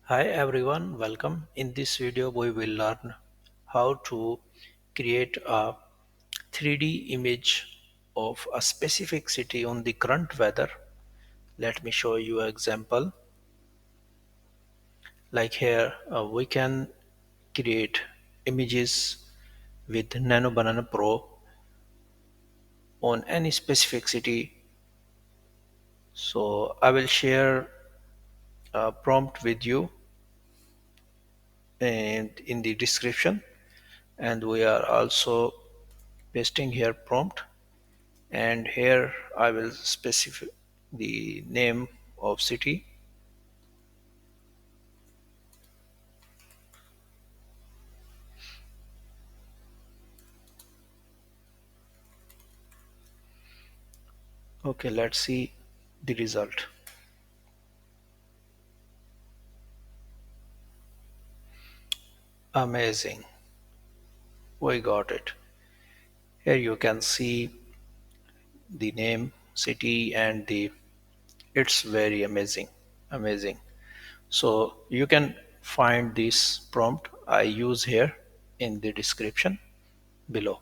Hi everyone, welcome. In this video we will learn how to create a 3D image of a specific city on the current weather. Let me show you an example. Like here we can create images with Nano Banana Pro on any specific city. So I will share a prompt with you and in the description, and we are also pasting here prompt, and here I will specify the name of city. Okay, let's see the result. Amazing, we got it. Here you can see the name city and the it's very amazing. So you can find this prompt I use here in the description below.